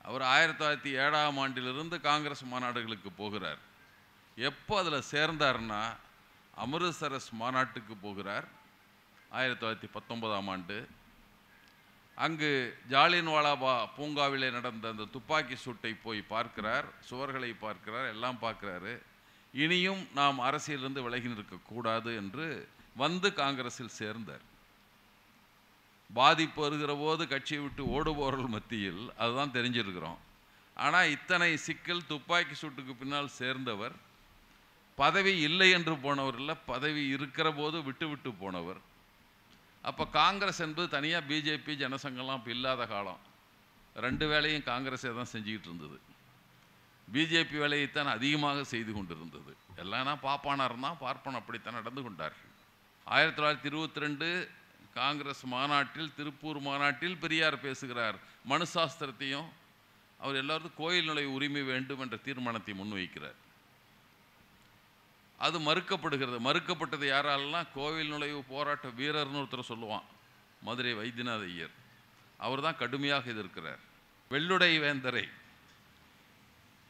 அவர் 1907ஆம் ஆண்டிலிருந்து காங்கிரஸ் மாநாடுகளுக்கு போகிறார். எப்போ அதில் சேர்ந்தார்னா அமிர்தசரஸ் மாநாட்டுக்கு போகிறார் 1919ஆம் ஆண்டு. அங்கு ஜாலியன்வாலா பூங்காவிலே நடந்த அந்த துப்பாக்கி சூட்டை போய் பார்க்கிறார், சுவர்களை பார்க்கிறார், எல்லாம் பார்க்கிறாரு. இனியும் நாம் அரசியலிருந்து விலகி நிற்கக்கூடாது என்று வந்து காங்கிரஸில் சேர்ந்தார். பாதிப்பு வருகிற போது கட்சியை விட்டு ஓடுபவர்கள் மத்தியில் அதுதான் தெரிஞ்சிருக்கிறோம். ஆனால் இத்தனை சிக்கல், துப்பாக்கி சூட்டுக்கு பின்னால் சேர்ந்தவர், பதவி இல்லை என்று போனவர் இல்லை, பதவி இருக்கிற போது விட்டு விட்டு போனவர். அப்போ காங்கிரஸ் என்பது தனியாக பிஜேபி ஜனசங்கம்லாம் இப்போ இல்லாத காலம். ரெண்டு வேலையும் காங்கிரஸே தான் செஞ்சுக்கிட்டு இருந்தது. பிஜேபி வேலையைத்தான் அதிகமாக செய்து கொண்டிருந்தது. எல்லாம்னா பாப்பானா இருந்தால் பார்ப்பன அப்படித்தான் நடந்து கொண்டார்கள். 1922 காங்கிரஸ் மாநாட்டில், திருப்பூர் மாநாட்டில் பெரியார் பேசுகிறார். மனுசாஸ்திரத்தையும் அவர் எல்லாருக்கும் கோயில் நுழைவு உரிமை வேண்டும் என்ற தீர்மானத்தை முன்வைக்கிறார். அது மறுக்கப்படுகிறது. மறுக்கப்பட்டது யாராலனா கோவில் நுழைவு போராட்ட வீரர்னு ஒருத்தர் சொல்லுவான், மதுரை வைத்தியநாத ஐயர். அவர் தான் கடுமையாக எதிர்க்கிறார். வெள்ளுடை வேந்தரை,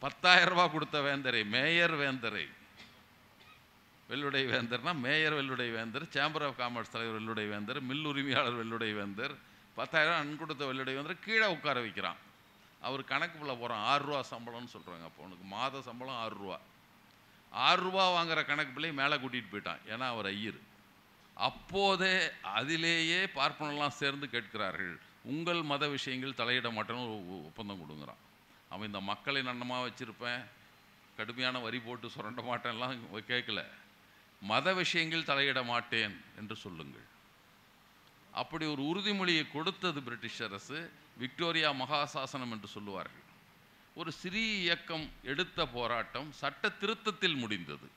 10,000 ரூபா கொடுத்த வேந்தரை, மேயர் வேந்தரை, வெள்ளுடை வேந்தர்னா மேயர் வெள்ளுடை வேந்தர், சேம்பர் ஆஃப் காமர்ஸ் தலைவர் வெள்ளுடை வேந்தர், மில் உரிமையாளர் வெள்ளுடை வேந்தர், 10,000 அன் கொடுத்த வெள்ளுடை வேந்தர் கீழே உட்கார வைக்கிறான். அவர் கணக்கு பிள்ளை போகிறான். 6 ரூபா சம்பளம்னு சொல்கிறாங்க. அப்போ உனக்கு மாத சம்பளம் 6 ரூபா. 6 ரூபா வாங்குகிற கணக்கு பிள்ளை மேலே கூட்டிகிட்டு போயிட்டான். ஏன்னா அவர் ஐயர். அப்போதே அதிலேயே பார்ப்பனெல்லாம் சேர்ந்து கேட்கிறார்கள், உங்கள் மத விஷயங்கள் தலையிட மாட்டேன்னு ஒப்பந்தம் கொடுங்குறான். அவன் இந்த மக்களை நன்னமாக வச்சுருப்பேன், கடுமையான வரி போட்டு சுரண்ட மாட்டேன்லாம் கேட்கல, மத விஷயங்கள் தலையிட மாட்டேன் என்று சொல்லுங்கள். அப்படி ஒரு உறுதிமொழியை கொடுத்தது பிரிட்டிஷ் அரசு. விக்டோரியா மகாசாசனம் என்று சொல்லுவார்கள். ஒரு சிறிய இயக்கம் எடுத்த போராட்டம் சட்ட திருத்தத்தில் முடிந்தது.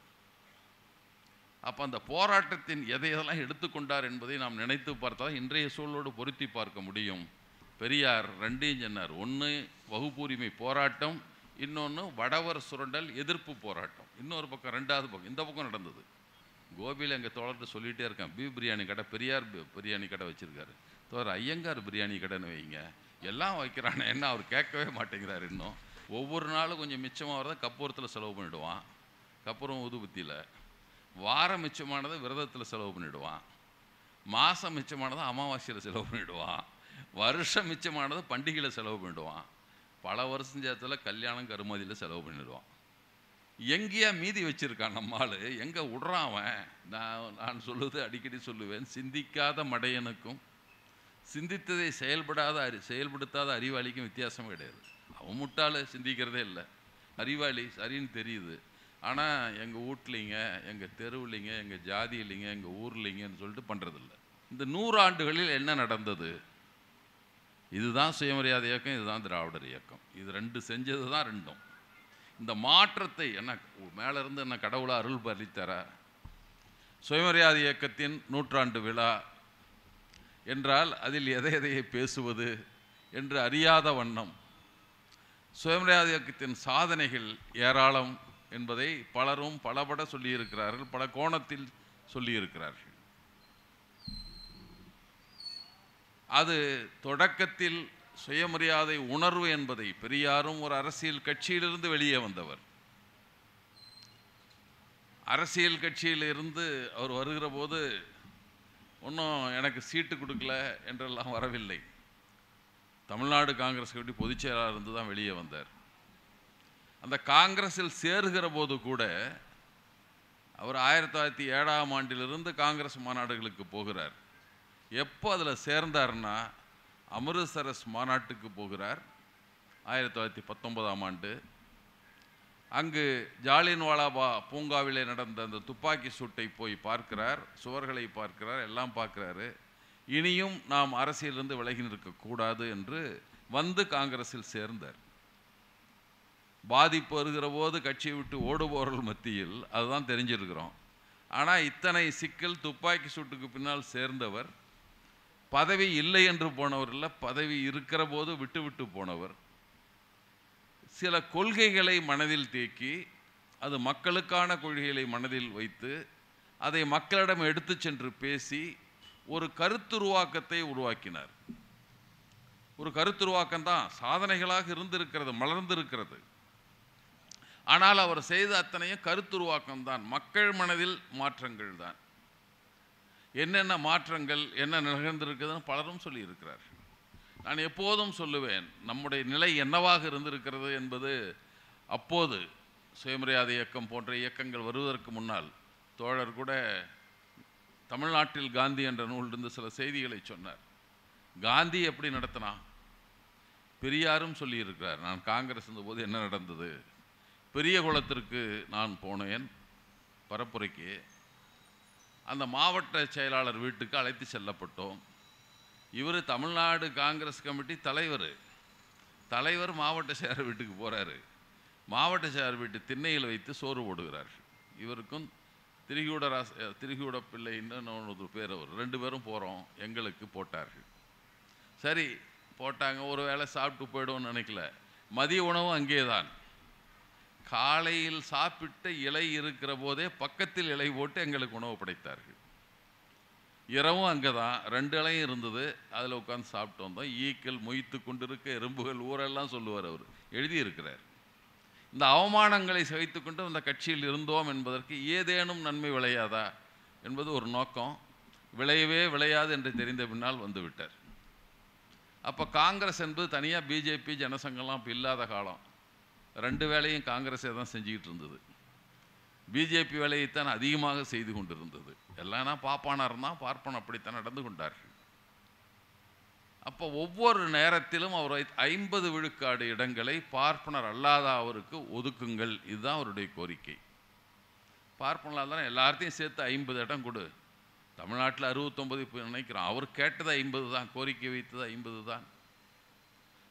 அப்போ அந்த போராட்டத்தின் எதையெல்லாம் எடுத்துக்கொண்டார் என்பதை நாம் நினைத்து பார்த்தால் இன்றைய சூழலோடு பொருத்தி பார்க்க முடியும். பெரியார் ரெண்டையும் சொன்னார். ஒன்று வகுப்புரிமை போராட்டம், இன்னொன்று வடவர் சுரண்டல் எதிர்ப்பு போராட்டம். இன்னொரு பக்கம், ரெண்டாவது பக்கம், இந்த பக்கம் நடந்தது. கோபியில் எங்கள் தோழர்கிட்ட சொல்லிகிட்டே இருக்கேன், பீஃப் பிரியாணி கடை, பெரியார் பிரியாணி கடை வச்சுருக்காரு. தோழர் ஐயங்கார் பிரியாணி கடைன்னு வைங்க, எல்லாம் வைக்கிறானே, என்ன அவர் கேட்கவே மாட்டேங்கிறார். இன்னும் ஒவ்வொரு நாளும் கொஞ்சம் மிச்சமாக வரதை கப்பூரத்தில் செலவு பண்ணிவிடுவான், கப்பூரம் ஊதுபத்தியில். வாரம் மிச்சமானதை விரதத்தில் செலவு பண்ணிவிடுவான், மாதம் மிச்சமானதை அமாவாசையில் செலவு பண்ணிவிடுவான், வருஷம் மிச்சமானதை பண்டிகையில் செலவு பண்ணிவிடுவான், பல வருஷம் சேர்த்துல கல்யாணம் கருமதியில் செலவு பண்ணிவிடுவான். எங்கேயா மீதி வச்சுருக்கான் நம்மால், எங்கே விடுறான் அவன்? நான் சொல்லுவது அடிக்கடி சொல்லுவேன், சிந்திக்காத மடையனுக்கும் சிந்தித்ததை செயல்படுத்தாத அறிவாளிக்கும் வித்தியாசமே கிடையாது. அவன் முட்டாள், சிந்திக்கிறதே இல்லை. அறிவாளி சரின்னு தெரியுது, ஆனால் எங்கள் வீட்லிங்க, எங்கள் தெருவுலிங்க, எங்கள் ஜாதி இல்லைங்க, எங்கள் ஊர்லிங்கன்னு சொல்லிட்டு பண்ணுறதில்ல. இந்த 100 ஆண்டுகளில் என்ன நடந்தது? இதுதான் சுயமரியாதை இயக்கம், இதுதான் திராவிடர் இயக்கம். இது ரெண்டு செஞ்சது தான் ரெண்டும். இந்த மாற்றத்தை என்ன மேலேருந்து என்ன கடவுளாக அருள் பலித்தர? சுயமரியாதை இயக்கத்தின் 100ஆண்டு விழா என்றால் அதில் எதையை பேசுவது என்று அறியாத வண்ணம் சுயமரியாதை இயக்கத்தின் சாதனைகள் ஏராளம் என்பதை பலரும் பலபட சொல்லியிருக்கிறார்கள், பல கோணத்தில் சொல்லியிருக்கிறார்கள். அது தொடக்கத்தில் சுயமரியாதை உணர்வு என்பதை, பெரியாரும் ஒரு அரசியல் கட்சியிலிருந்து வெளியே வந்தவர். அரசியல் கட்சியிலிருந்து அவர் வருகிற போது ஒன்றும் எனக்கு சீட்டு கொடுக்கல என்றெல்லாம் வரவில்லை. தமிழ்நாடு காங்கிரஸ் கமிட்டி பொதுச் செயலாளர் இருந்து தான் வெளியே வந்தார். அந்த காங்கிரஸில் சேருகிற போது கூட அவர் 1907ஆம் ஆண்டிலிருந்து காங்கிரஸ் மாநாடுகளுக்கு போகிறார். எப்போ அதில் சேர்ந்தார்னா அமிர்தசரஸ் மாநாட்டுக்கு போகிறார் 1919ஆம் ஆண்டு. அங்கு ஜாலியன்வாலா பூங்காவிலே நடந்த அந்த துப்பாக்கி சூட்டை போய் பார்க்கிறார், சுவர்களை பார்க்கிறார், எல்லாம் பார்க்கிறாரு. இனியும் நாம் அரசியலிருந்து விலகி நிற்கக்கூடாது என்று வந்து காங்கிரஸில் சேர்ந்தார். பாதிப்பு வருகிற போது கட்சியை விட்டு ஓடுபவர்கள் மத்தியில் அதுதான் தெரிஞ்சிருக்கிறோம். ஆனால் இத்தனை சிக்கல், துப்பாக்கி சூட்டுக்கு பின்னால் சேர்ந்தவர், பதவி இல்லை என்று போனவர் இல்லை, பதவி இருக்கிற போது விட்டு விட்டு போனவர். சில கொள்கைகளை மனதில் தேக்கி, அது மக்களுக்கான கொள்கைகளை மனதில் வைத்து அதை மக்களிடம் எடுத்து சென்று பேசி ஒரு கருத்துருவாக்கத்தை உருவாக்கினார். ஒரு கருத்துருவாக்கம் தான், சாதனைகளாக இருந்திருக்கிறது, மலர்ந்திருக்கிறது. ஆனால் அவர் செய்த அத்தனையும் கருத்துருவாக்கம் தான், மக்கள் மனதில் மாற்றங்கள் தான். என்னென்ன மாற்றங்கள் என்ன நிகழ்ந்திருக்குதுன்னு பலரும் சொல்லியிருக்கிறார்கள். நான் எப்போதும் சொல்லுவேன், நம்முடைய நிலை என்னவாக இருந்திருக்கிறது என்பது அப்போது சுயமரியாதை இயக்கம் போன்ற இயக்கங்கள் வருவதற்கு முன்னால் தோழர் கூட தமிழ்நாட்டில் காந்தி என்ற நூலிலிருந்து சில செய்திகளை சொன்னார். காந்தி எப்படி நடத்தினா, பெரியாரும் சொல்லியிருக்கிறார். நான் காங்கிரஸ் இருந்தபோது என்ன நடந்தது, பெரிய குளத்திற்கு நான் போனேன் பரப்புரைக்கு. அந்த மாவட்ட செயலாளர் வீட்டுக்கு அழைத்து செல்லப்பட்டோம். இவர் தமிழ்நாடு காங்கிரஸ் கமிட்டி தலைவர் மாவட்ட செயலர் வீட்டுக்கு போகிறாரு. மாவட்ட செயலர் வீட்டு திண்ணையில் வைத்து சோறு போடுகிறார். இவருக்கும் திரிகூட பிள்ளைன்னு ஒரு பேர், அவர் 2 பேரும் போகிறோம். எங்களுக்கு போட்டார்கள். சரி போட்டாங்க, ஒரு வேளை சாப்பிட்டு போய்டுவோம்னு நினைக்கல. மதிய உணவு அங்கே தான். காலையில் சாப்பிட்ட இலை இருக்கிற போதே பக்கத்தில் இலை போட்டு எங்களுக்கு உணவு படைத்தார்கள். இரவும் அங்கே தான் 2 இலையும் இருந்தது, அதில் உட்காந்து சாப்பிட்டு வந்தோம். ஈக்கள் மொய்த்து கொண்டிருக்க எறும்புகள் ஊரெல்லாம் சொல்லுவார், அவர் எழுதியிருக்கிறார். இந்த அவமானங்களை சகித்து கொண்டு அந்த கட்சியில் இருந்தோம் என்பதற்கு ஏதேனும் நன்மை விளையாதா என்பது ஒரு நோக்கம். விளையவே விளையாது என்று தெரிந்த பின்னால் வந்துவிட்டார். அப்போ காங்கிரஸ் என்பது தனியாக பிஜேபி ஜனசங்கம்லாம் இப்போ இல்லாத காலம். 2 வேலையும் காங்கிரஸே தான் செஞ்சுக்கிட்டு இருந்தது. பிஜேபி வேலையைத்தான் அதிகமாக செய்து கொண்டிருந்தது. எல்லாம்னா பாப்பானாக இருந்தால் பார்ப்பன் அப்படித்தான் நடந்து கொண்டார்கள். அப்போ ஒவ்வொரு நேரத்திலும் அவர் 50 விழுக்காடு இடங்களை பார்ப்பனர் அல்லாத அவருக்கு ஒதுக்குங்கள், இதுதான் அவருடைய கோரிக்கை. பார்ப்பனராக தானே எல்லாத்தையும் சேர்த்து 50 இடம் கொடு. தமிழ்நாட்டில் 69 இப்போ நினைக்கிறோம். அவர் கேட்டது 50 தான், கோரிக்கை வைத்தது 50 தான்.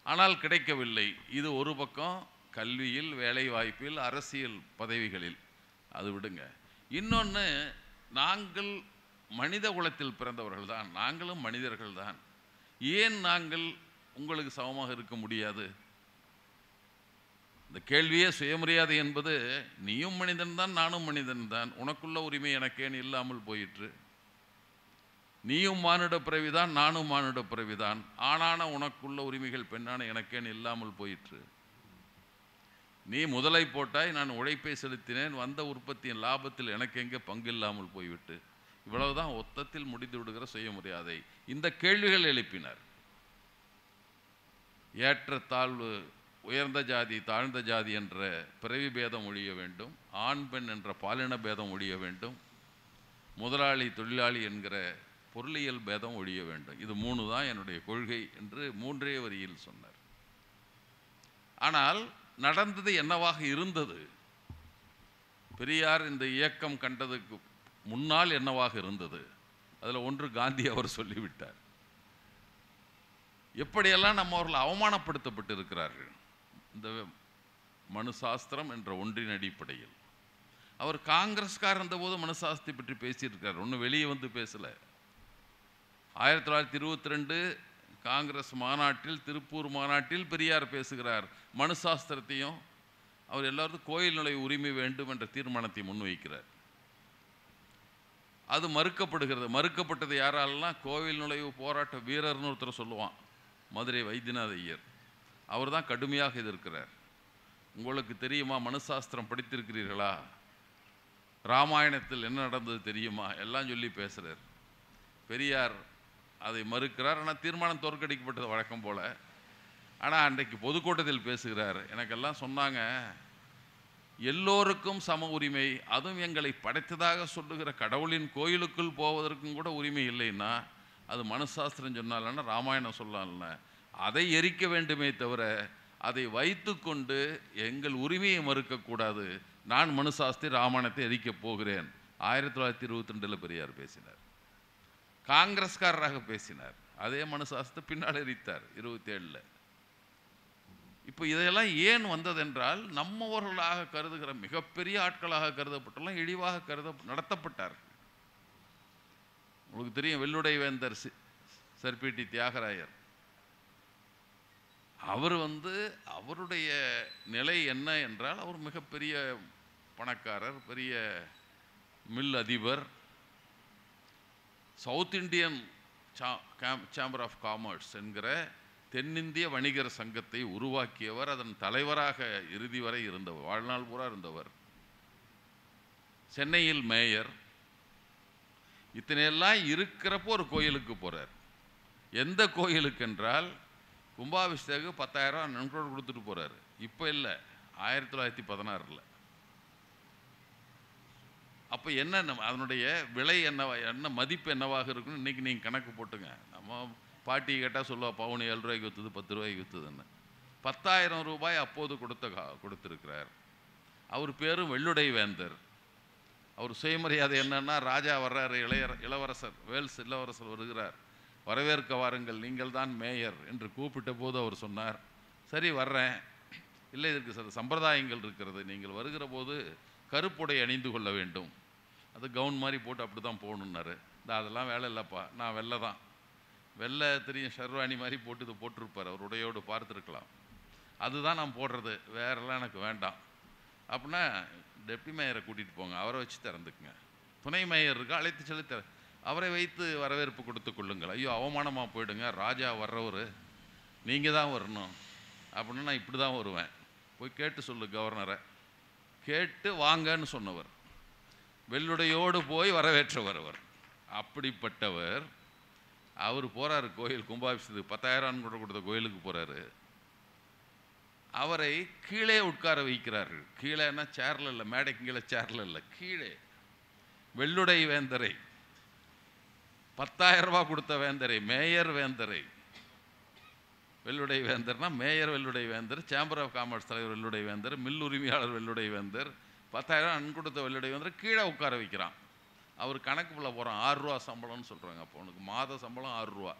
ஆனால் கிடைக்கவில்லை. இது ஒரு பக்கம். கல்வியில், வேலை வாய்ப்பில், அரசியல் பதவிகளில் அது விடுங்க. இன்னொன்று, நாங்கள் மனித குலத்தில் பிறந்தவர்கள் தான், நாங்களும் மனிதர்கள் தான். ஏன் நாங்கள் உங்களுக்கு சமமாக இருக்க முடியாது? இந்த கேள்வியே சுயமரியாதை என்பது, நீயும் மனிதன் தான் நானும் மனிதன் தான், உனக்குள்ள உரிமை எனக்கேன் இல்லாமல் போயிற்று. நீயும் மானுட பிறவிதான் நானும் மானுட பிறவிதான், ஆணான உனக்குள்ள உரிமைகள் பெண்ணான எனக்கேன் இல்லாமல் போயிற்று. நீ முதலை போட்டாய், நான் உழைப்பை செலுத்தினேன், வந்த உற்பத்தியின் லாபத்தில் எனக்கு எங்கே பங்கு இல்லாமல் போய்விட்டு. இவ்வளவுதான் ஒத்தத்தில் முடிந்து விடுகிற சுயமரியாதை. இந்த கேள்விகள் எழுப்பினார். ஏற்றத்தாழ்வு, உயர்ந்த ஜாதி தாழ்ந்த ஜாதி என்ற பிறவி பேதம் ஒழிய வேண்டும், ஆண் பெண் என்ற பாலின பேதம் ஒழிய வேண்டும், முதலாளி தொழிலாளி என்கிற பொருளியல் பேதம் ஒழிய வேண்டும். இது 3 தான் என்னுடைய கொள்கை என்று 3 வரியில் சொன்னார். ஆனால் நடந்தது என்னவாக இருந்தது? பெரியார் இந்த இயக்கம் கண்டதுக்கு முன்னால் என்னவாக இருந்தது? அதில் ஒன்று காந்தி அவர் சொல்லிவிட்டார். எப்படியெல்லாம் நம்ம அவர்கள் அவமானப்படுத்தப்பட்டு இருக்கிறார்கள் இந்த மனு சாஸ்திரம் என்ற ஒன்றின் அடிப்படையில். அவர் காங்கிரஸ்கார் இருந்தபோது மனு சாஸ்திரத்தை பற்றி பேசியிருக்கார், ஒன்றும் வெளியே வந்து பேசலை. 1922 காங்கிரஸ் மாநாட்டில், திருப்பூர் மாநாட்டில் பெரியார் பேசுகிறார். மனு சாஸ்திரத்தையும் அவர் எல்லாருக்கும் கோயில் நுழைவு உரிமை வேண்டும் என்ற தீர்மானத்தை முன்வைக்கிறார். அது மறுக்கப்படுகிறது. மறுக்கப்பட்டது யாராலாம்? கோவில் நுழைவு போராட்ட வீரர்னு ஒருத்தர் சொல்லுவான், மதுரை வைத்தியநாத ஐயர். அவர் தான் கடுமையாக எதிர்க்கிறார். உங்களுக்கு தெரியுமா, மனுசாஸ்திரம் படித்திருக்கிறீர்களா, ராமாயணத்தில் என்ன நடந்தது தெரியுமா, எல்லாம் சொல்லி பேசுகிறார். பெரியார் அதை மறுக்கிறார். ஆனால் தீர்மானம் தோற்கடிக்கப்பட்டது வழக்கம் போல். ஆனால் அன்றைக்கு பொதுக்கூட்டத்தில் பேசுகிறார். எனக்கெல்லாம் சொன்னாங்க, எல்லோருக்கும் சம உரிமை, அதுவும் எங்களை படைத்ததாக சொல்லுகிற கடவுளின் கோயிலுக்குள் போவதற்கும் கூட உரிமை இல்லைன்னா அது மனுசாஸ்திரம் சொன்னாலன்னா ராமாயணம் சொல்லலாம்ல. அதை எரிக்க வேண்டுமே தவிர அதை வைத்து கொண்டு எங்கள் உரிமையை மறுக்கக்கூடாது. நான் மனுசாஸ்திரி ராமாயணத்தை எரிக்கப் போகிறேன். 1922 பெரியார் பேசினார். காங்கிரஸ்காரராக பேசினார். அதே மனுசாஸ்திரத்தை பின்னால் எரித்தார் 27. இப்போ இதெல்லாம் ஏன் வந்ததென்றால், நம்மவர்களாக கருதுகிற மிகப்பெரிய ஆட்களாக கருதப்பட்டெல்லாம் இழிவாக நடத்தப்பட்டார்கள். உங்களுக்கு தெரியும், வெள்ளுடை வேந்தர் சர்பிடி தியாகராயர், அவர் அவருடைய நிலை என்ன என்றால், அவர் மிகப்பெரிய பணக்காரர், பெரிய மில் அதிபர், South Indian Chamber of Commerce என்கிற தென்னிந்திய வணிகர் சங்கத்தை உருவாக்கியவர், அதன் தலைவராக இறுதி வரை இருந்தவர், வாழ்நாள் பூரா இருந்தவர். சென்னையில் மேயர். இத்தனையெல்லாம் இருக்கிறப்போ ஒரு கோயிலுக்கு போகிறார். எந்த கோயிலுக்கு என்றால் கும்பாபிஷேக 10,000 நன்கொடை கொடுத்துட்டு போகிறாரு. இப்போ இல்லை, 1916. அப்போ என்ன அதனுடைய விலை என்ன மதிப்பு என்னவாக இருக்குன்னு இன்றைக்கி நீங்கள் கணக்கு போட்டுங்க. நம்ம பாட்டி கேட்டால் சொல்லுவா, பவுன் 7 ரூபாய்க்கு விற்றுது, 10 ரூபாய்க்கு விற்றுதுன்னு. 10,000 ரூபாய் அப்போது கொடுத்துருக்கிறார். அவர் பேரும் வெள்ளுடை வேந்தர். அவர் சுயமரியாதை என்னன்னா, ராஜா வர்றாரு, இளவரசர் வேல்ஸ் இளவரசர் வருகிறார், வரவேற்க வாருங்கள், நீங்கள் தான் மேயர் என்று கூப்பிட்ட போது அவர் சொன்னார், சரி வர்றேன், இல்லை இதற்கு சில சம்பிரதாயங்கள் இருக்கிறது, நீங்கள் வருகிற போது கருப்புடை அணிந்து கொள்ள வேண்டும், அது கவுன் மாதிரி போட்டு அப்படி தான் போகணுன்னாரு. அதெல்லாம் வேலை இல்லைப்பா, நான் வெள்ளை தான், வெள்ளை தெரியும், ஷர்வானி மாதிரி போட்டு இது போட்டிருப்பார், அவர் உடையோடு பார்த்துருக்கலாம், அதுதான் நான் போடுறது, வேறெல்லாம் எனக்கு வேண்டாம். அப்படின்னா டெப்டி மேயரை கூட்டிகிட்டு போங்க, அவரை வச்சு திறந்துக்குங்க, துணை மேயர் இருக்கா அழைத்து சொல்லி அவரை வைத்து வரவேற்பு கொடுத்து கொள்ளுங்கள். ஐயோ அவமானமாக போயிடுங்க, ராஜா வர்றவர், நீங்கள் தான் வரணும் அப்படின்னு, நான் இப்படி தான் வருவேன், போய் கேட்டு சொல்லு கவர்னரை, கேட்டு வாங்கன்னு சொன்னவர், வெள்ளுடையோடு போய் வரவேற்றவர் அவர். அப்படிப்பட்டவர் அவர் போகிறாரு கோயில் கும்பாபிஷேகத்துக்கு, 10,000 கூட கொடுத்த கோயிலுக்கு போகிறாரு. அவரை கீழே உட்கார வைக்கிறார்கள். கீழேன்னா சேரில் இல்லை, மேடைக்கு கீழே சேரில் இல்லை, கீழே வெள்ளுடை வேந்தரை, 10,000 ரூபா கொடுத்த வேந்தரை, மேயர் வேந்தரை, வெள்ளுடை வேந்தர்னா மேயர் வெள்ளுடை வேந்தர், சேம்பர் ஆஃப் காமர்ஸ் தலைவர் வெள்ளுடை வேந்தர், மில் உரிமையாளர் வெள்ளுடை வேந்தர், 10,000 கொடுத்த வெள்ளுடை வேந்தர் கீழே உட்கார வைக்கிறான். அவர் கணக்குள்ள போகிறான், 6 ரூபா சம்பளம்னு சொல்கிறாங்க. அப்போ அவனுக்கு மாத சம்பளம் 6 ரூபா.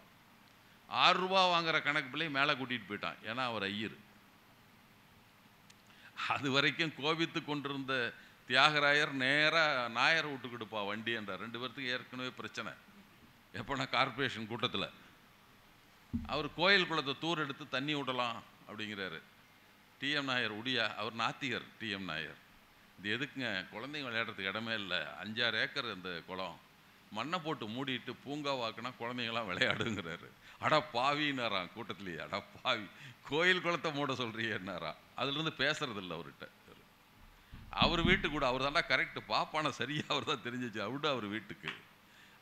6 ரூபா வாங்குற கணக்கு பிள்ளை மேலே கூட்டிகிட்டு போயிட்டான், ஏன்னா அவர் ஐயர். அது வரைக்கும் கோபித்து கொண்டிருந்த தியாகராயர் நேராக நாயர் விட்டுக்கிடுப்பா வண்டி என்றார். 2 பேர்த்துக்கு ஏற்கனவே பிரச்சனை. எப்போனா கார்பரேஷன் கூட்டத்தில் அவர் கோயில் குளத்தை தூர் எடுத்து தண்ணி விடலாம் அப்படிங்கிறாரு. டிஎம் நாயர் உடியா, அவர் நாத்திகர். டிஎம் நாயர், இது எதுக்குங்க, குழந்தைங்க விளையாடுறதுக்கு இடமே இல்லை, 5-6 ஏக்கர் அந்த குளம், மண்ணை போட்டு மூடிட்டு பூங்கா வாக்குனா குழந்தைங்களாம் விளையாடுங்கிறாரு. அடா பாவின்னாராம் கூட்டத்திலேயே, அடா பாவி, கோயில் குளத்தை மூட சொல்கிறீன்னாரா. அதுலேருந்து பேசுறது இல்லை அவர்கிட்ட. அவர் வீட்டுக்கு கூட அவர் தாண்டா கரெக்டு, பாப்பான சரியாக அவர் தான் தெரிஞ்சிச்சு, அவரு அவர் வீட்டுக்கு.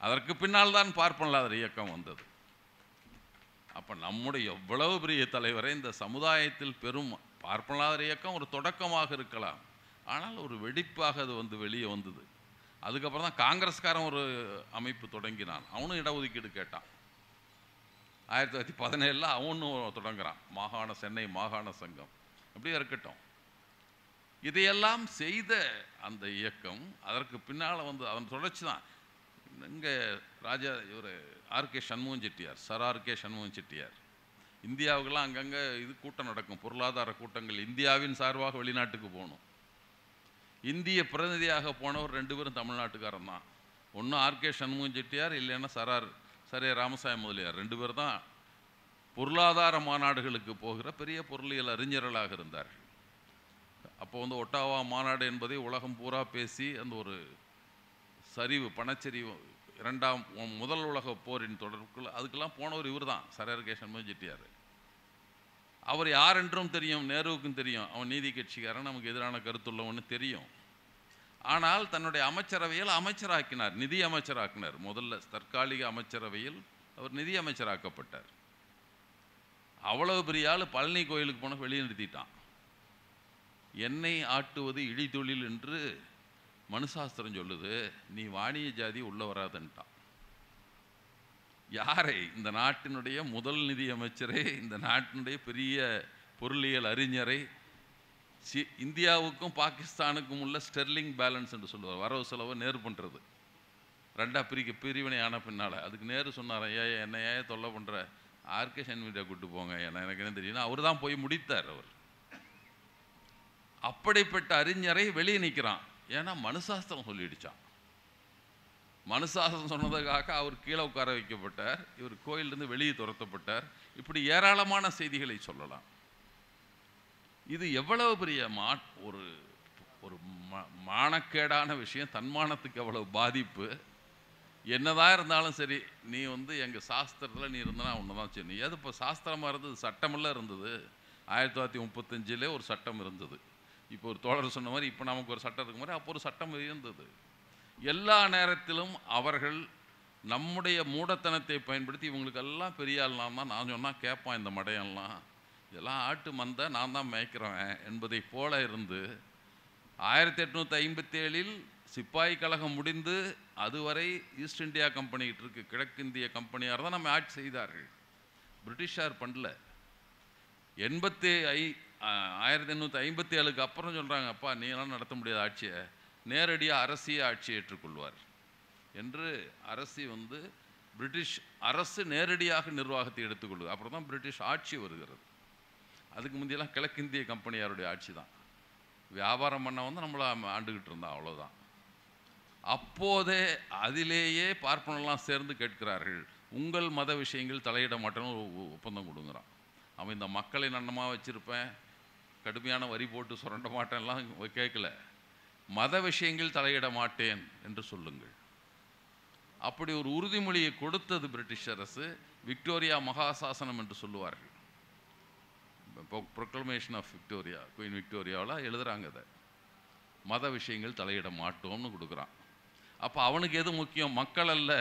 அதற்கு பின்னால் தான் பார்ப்பனலாதர் இயக்கம் வந்தது. அப்போ நம்முடைய எவ்வளவு பெரிய தலைவரை இந்த சமுதாயத்தில் பெரும் பார்ப்பனலாதர் இயக்கம் ஒரு தொடக்கமாக இருக்கலாம், ஆனால் ஒரு வெடிப்பாக அது வெளியே வந்தது. அதுக்கப்புறம் தான் காங்கிரஸ்காரன் ஒரு அமைப்பு தொடங்கினான், அவனும் இடஒதுக்கீடு கேட்டான். 1917 அவனும் தொடங்குறான், சென்னை மாகாண சங்கம். அப்படியே இருக்கட்டும், இதையெல்லாம் செய்த அந்த இயக்கம் அதற்கு பின்னால் அதன் தொடர்ச்சி தான். இங்கே ராஜா இவர் R K Shanmugam Chettiar, sir R K Shanmugam Chettiar, இந்தியாவுக்கெல்லாம் அங்கங்கே இது கூட்டம் நடக்கும், பொருளாதார கூட்டங்கள், இந்தியாவின் சார்பாக வெளிநாட்டுக்கு போகணும். இந்திய பிரதிநிதியாக போனவர் 2 பேரும் தமிழ்நாட்டுக்காரன் தான். ஒன்று ஆர்கே சண்முகம் செட்டியார், இல்லைன்னா சரே ராமசாமி முதலியார். 2 பேர் தான் பொருளாதார மாநாடுகளுக்கு போகிற பெரிய பொருளியல் அறிஞர்களாக இருந்தார்கள். அப்போ ஒட்டாவா மாநாடு என்பதை உலகம் பூரா பேசி அந்த ஒரு சரிவு, பணச்சரிவு, முதல் உலக போரின் தொடர்புக்குள்ள அதுக்கெல்லாம் போனவர் இவர் தான், சர் ஆர்கே சண்முகம் செட்டியார். அவர் யார் என்றும் தெரியும், நேருவுக்கும் தெரியும், அவன் நீதி கட்சிக்காரன், நமக்கு எதிரான கருத்துள்ளவன்னு தெரியும். ஆனால் தன்னுடைய அமைச்சரவையில் அமைச்சராக்கினார், நிதி அமைச்சராக்கினார். முதல்ல தற்காலிக அமைச்சரவையில் அவர் நிதி அமைச்சராக்கப்பட்டார். அவ்வளவு பெரிய ஆள் பழனி கோயிலுக்கு போன வெளியே நிறுத்திட்டான். எண்ணெய் ஆட்டுவது இழித்தொழில் என்று மனுசாஸ்திரம் சொல்லுது, நீ வாணிய ஜாதி உள்ள வராதுன்ட்டான். யாரை? இந்த நாட்டினுடைய முதல் நிதி அமைச்சரை, இந்த நாட்டினுடைய பெரிய பொருளியல் அறிஞரை, இந்தியாவுக்கும் பாகிஸ்தானுக்கும் உள்ள ஸ்டெர்லிங் பேலன்ஸ் என்று சொல்லுவார், வரவு செலவை நேரு பண்ணுறது, 2 பிரிவினை ஆன பின்னால். அதுக்கு நேரு சொன்னார், என்னை ஏன் தொல்லை பண்ணுற, ஆர்கே சண்முகிட்ட கூப்பிட்டு போங்க, எனக்கு என்ன தெரியும், அவர் தான் போய் முடித்தார். அவர் அப்படிப்பட்ட அறிஞரை வெளியே நிற்கிறான், ஏன்னா மனுசாஸ்திரம் சொல்லிடுச்சான். மனுசாஸ்திரம் சொன்னதுக்காக அவர் கீழே உட்கார வைக்கப்பட்டார், இவர் கோயிலிருந்து வெளியே துரத்தப்பட்டார். இப்படி ஏராளமான செய்திகளை சொல்லலாம். இது எவ்வளவு பெரிய ஒரு மானக்கேடான விஷயம், தன்மானத்துக்கு எவ்வளவு பாதிப்பு. என்னதான் இருந்தாலும் சரி, நீ வந்து எங்கள் சாஸ்திரத்தில் நீ இருந்தனா ஒன்று தான் சரி. அது இப்போ சாஸ்திரமாக இருந்தது, சட்டமெல்லாம் இருந்தது. 1935 ஒரு சட்டம் இருந்தது. இப்போ ஒரு தோழர் சொன்ன மாதிரி இப்போ நமக்கு ஒரு சட்டம் இருக்க மாதிரி அப்போ ஒரு சட்டம் இருந்தது. எல்லா நேரத்திலும் அவர்கள் நம்முடைய மூடத்தனத்தை பயன்படுத்தி இவங்களுக்கெல்லாம் பெரிய ஆள்லாம் தான் நான் சொன்னால் கேட்பான் இந்த மடையெல்லாம், இதெல்லாம் ஆட்டு மந்தை நான் தான் மேய்க்கிறவன் என்பதை போல இருந்து 1857 சிப்பாய் கழகம் முடிந்து அதுவரை ஈஸ்ட் இந்தியா கம்பெனிகிட்டு இருக்கு, கிழக்கிந்திய கம்பெனியார் தான் நம்ம ஆட்சி செய்தார்கள். பிரிட்டிஷார் பண்ணல. 1857 அப்புறம் சொல்கிறாங்க, அப்பா நீங்களாம் நடத்த முடியாத ஆட்சியை, நேரடியாக அரசியே ஆட்சியை ஏற்றுக்கொள்வார் என்று அரசி வந்து பிரிட்டிஷ் அரசு நேரடியாக நிர்வாகத்தை எடுத்துக்கொள்ளுது. அப்புறம் தான் பிரிட்டிஷ் ஆட்சி வருகிறது. அதுக்கு முந்தையெல்லாம் கிழக்கிந்திய கம்பெனியாருடைய ஆட்சி தான். வியாபாரம் பண்ண வந்து நம்மளை ஆண்டுகிட்டு இருந்தான், அவ்வளோதான். அப்போதே அதிலேயே பார்ப்பனெல்லாம் சேர்ந்து கேட்கிறார்கள், உங்கள் மத விஷயங்கள் தலையிட மாட்டேன்னு ஒரு ஒப்பந்தம் கொடுங்குறான். அவன் இந்த மக்களை நன்னமாக வச்சுருப்பேன், கடுமையான வரி போட்டு சுரண்ட மாட்டேன்லாம் கேட்கல, மத விஷயங்கள் தலையிட மாட்டேன் என்று சொல்லுங்கள். அப்படி ஒரு உறுதிமொழியை கொடுத்தது பிரிட்டிஷ் அரசு. விக்டோரியா மகாசாசனம் என்று சொல்லுவார்கள். ப்ரொக்ளமேஷன் ஆஃப் விக்டோரியா, குயின் விக்டோரியாவில் எழுதுகிறாங்க, அதை மத விஷயங்கள் தலையிட மாட்டோம்னு கொடுக்குறான். அப்போ அவனுக்கு எது முக்கியம்? மக்கள் அல்ல,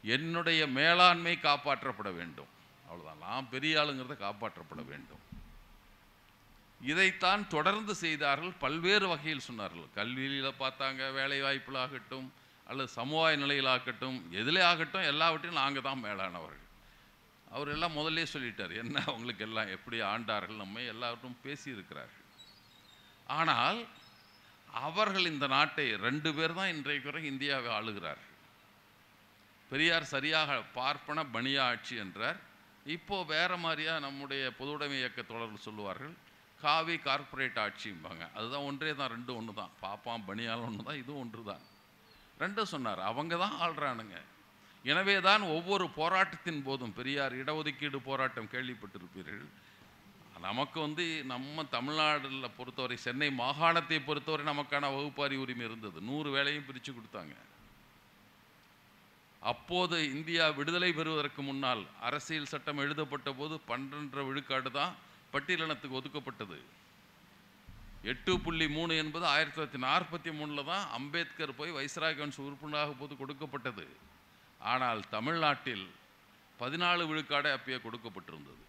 என்னுடைய மேலாண்மை காப்பாற்றப்பட வேண்டும், அவ்வளோதான். நான் பெரிய ஆளுங்கிறத காப்பாற்றப்பட வேண்டும். இதைத்தான் தொடர்ந்து செய்தார்கள். பல்வேறு வகையில் சொன்னார்கள். கல்வியில் பார்த்தாங்க, வேலை வாய்ப்பில் ஆகட்டும் அல்லது சமுதாய நிலையில் ஆகட்டும், எதிலே ஆகட்டும், எல்லாவற்றையும் நாங்கள் தான் மேலானவர்கள். அவர் எல்லாம் முதல்லே சொல்லிட்டார், என்ன அவங்களுக்கு எல்லாம் எப்படி ஆண்டார்கள், நம்ம எல்லாவற்றும் பேசியிருக்கிறார்கள். ஆனால் அவர்கள் இந்த நாட்டை 2 பேர் தான் இன்றைக்கு வரை இந்தியாவை ஆளுகிறார்கள். பெரியார் சரியாக பார்ப்பன பனியா ஆட்சி என்றார். இப்போது வேறு மாதிரியாக நம்முடைய பொதுவுடைமை இயக்க தோழர்கள் சொல்லுவார்கள், காவி கார்ப்பரேட் ஆட்சிம்பாங்க. அதுதான் ஒன்றே தான், 2 ஒன்று தான். பாப்பான் பனியால் ஒன்று தான், இதுவும் ஒன்று தான். 2 சொன்னார். அவங்க தான் ஆள்றானுங்க. எனவே தான் ஒவ்வொரு போராட்டத்தின் போதும், பெரியார் இடஒதுக்கீடு போராட்டம் கேள்விப்பட்டிருப்பீர்கள். நமக்கு வந்து நம்ம தமிழ்நாட்டில் பொறுத்தவரை, சென்னை மாகாணத்தை பொறுத்தவரை நமக்கான வகுப்பாரி உரிமை இருந்தது. 100 வேலையும் பிரித்து கொடுத்தாங்க. அப்போது இந்தியா விடுதலை பெறுவதற்கு முன்னால் அரசியல் சட்டம் எழுதப்பட்ட போது 12 விழுக்காடு தான் பட்டியலினத்துக்கு ஒதுக்கப்பட்டது. 8.3 என்பது 1943 தான் அம்பேத்கர் போய் வைஸ்ராய் கவுன்சில் உறுப்பினராக போது கொடுக்கப்பட்டது. ஆனால் தமிழ்நாட்டில் 14 விழுக்காடு அப்பயே கொடுக்கப்பட்டிருந்தது.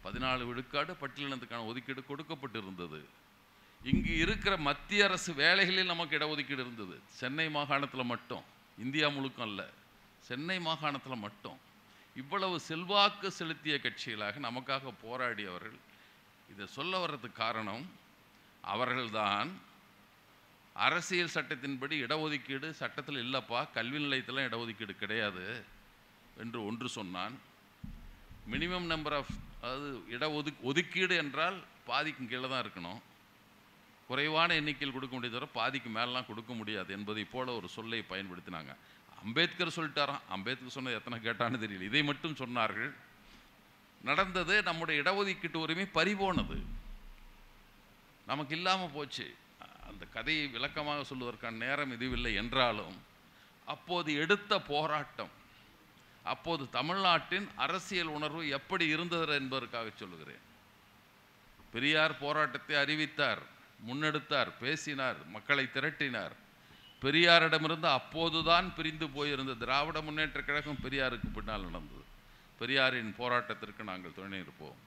14 விழுக்காடு பட்டியலினத்துக்கான ஒதுக்கீடு கொடுக்கப்பட்டிருந்தது. இங்கு இருக்கிற மத்திய அரசு வேலைகளில் நமக்கு இடஒதுக்கீடு இருந்தது. சென்னை மாகாணத்தில் மட்டும், இந்தியா முழுக்கம் அல்ல, சென்னை மாகாணத்தில் மட்டும். இவ்வளவு செல்வாக்கு செலுத்திய கட்சிகளாக நமக்காக போராடியவர்கள். இதை சொல்ல வர்றதுக்கு காரணம், அவர்கள்தான் அரசியல் சட்டத்தின்படி இடஒதுக்கீடு சட்டத்தில் இல்லைப்பா, கல்வி நிலையத்தில் இடஒதுக்கீடு கிடையாது என்று ஒன்று சொன்னான். மினிமம் நம்பர் ஆஃப், அதாவது ஒதுக்கீடு என்றால் பாதிக்கும் கீழே தான் இருக்கணும், குறைவான எண்ணிக்கையில் கொடுக்க முடியாது, தவிர பாதிக்கு மேலாம் கொடுக்க முடியாது என்பதை போல ஒரு சொல்லை பயன்படுத்தினாங்க. அம்பேத்கர் சொல்லிட்டாராம். அம்பேத்கர் சொன்னது எத்தனை கேட்டான்னு தெரியல, இதை மட்டும் சொன்னார்கள். நடந்தது, நம்முடைய இடஒதுக்கீட்டு உரிமை பறிபோனது, நமக்கு இல்லாமல் போச்சு. அந்த கதையை விளக்கமாக சொல்வதற்கான நேரம் இதுவில்லை என்றாலும், அப்போது எடுத்த போராட்டம், அப்போது தமிழ்நாட்டின் அரசியல் உணர்வு எப்படி இருந்தது என்பதற்காக சொல்லுகிறேன். பெரியார் போராட்டத்தை அறிவித்தார், முன்னெடுத்தார், பேசினார், மக்களை திரட்டினார். பெரியாரிடமிருந்து அப்போதுதான் பிரிந்து போயிருந்த திராவிட முன்னேற்ற கழகம் பெரியாருக்கு பின்னால் நடந்தது. பெரியாரின் போராட்டத்திற்கு நாங்கள் துணை இருப்போம்.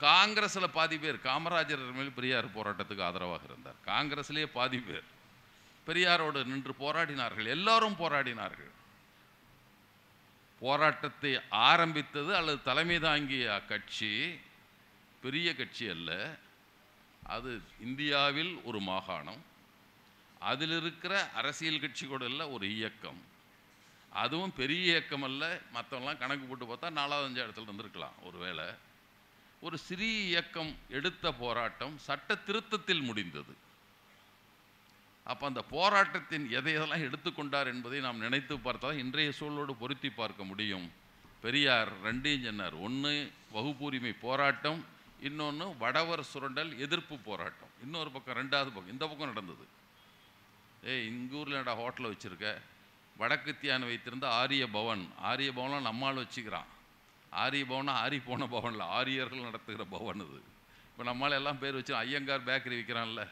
காங்கிரஸில் பாதி பேர் காமராஜர் மேல் பெரியார் போராட்டத்துக்கு ஆதரவாக இருந்தார். காங்கிரஸ்லேயே பாதி பேர் பெரியாரோடு நின்று போராடினார்கள். எல்லாரும் போராடினார்கள். போராட்டத்தை ஆரம்பித்தது அல்லது தலைமை தாங்கிய கட்சி பெரிய கட்சி அல்ல, அது இந்தியாவில் ஒரு மாகாணம், அதில் இருக்கிற அரசியல் கட்சி கூட இல்லை, ஒரு இயக்கம். அதுவும் பெரிய இயக்கம் அல்ல, மற்றவங்களாம் கணக்கு போட்டு பார்த்தா 4வது 5 இடத்துல இருந்திருக்கலாம். ஒருவேளை ஒரு சிறிய இயக்கம் எடுத்த போராட்டம் சட்ட திருத்தத்தில் முடிந்தது. அப்போ அந்த போராட்டத்தின் எதையெல்லாம் எடுத்துக்கொண்டார் என்பதை நாம் நினைத்து பார்த்தால் இன்றைய சூழலோடு பொருத்தி பார்க்க முடியும். பெரியார் 2 சொன்னார். ஒன்று வகுப்புரிமை போராட்டம், இன்னொன்று வடவர் சுரண்டல் எதிர்ப்பு போராட்டம். இன்னொரு பக்கம் 2வது பக்கம் இந்த பக்கம் நடந்தது. எங்கள் ஊரில் என்னடா ஹோட்டலை வச்சுருக்க, வடக்குத்தியான் வைத்திருந்த ஆரிய பவன், ஆரிய பவன்லாம் நம்மால் வச்சுக்கிறான். ஆரிய பவனா ஆரி போன பவனில் ஆரியர்கள் நடத்துகிற பவன் இது. இப்போ நம்மளால் எல்லாம் பேர் வச்சு ஐயங்கார் பேக்கரி விற்கிறான்ல,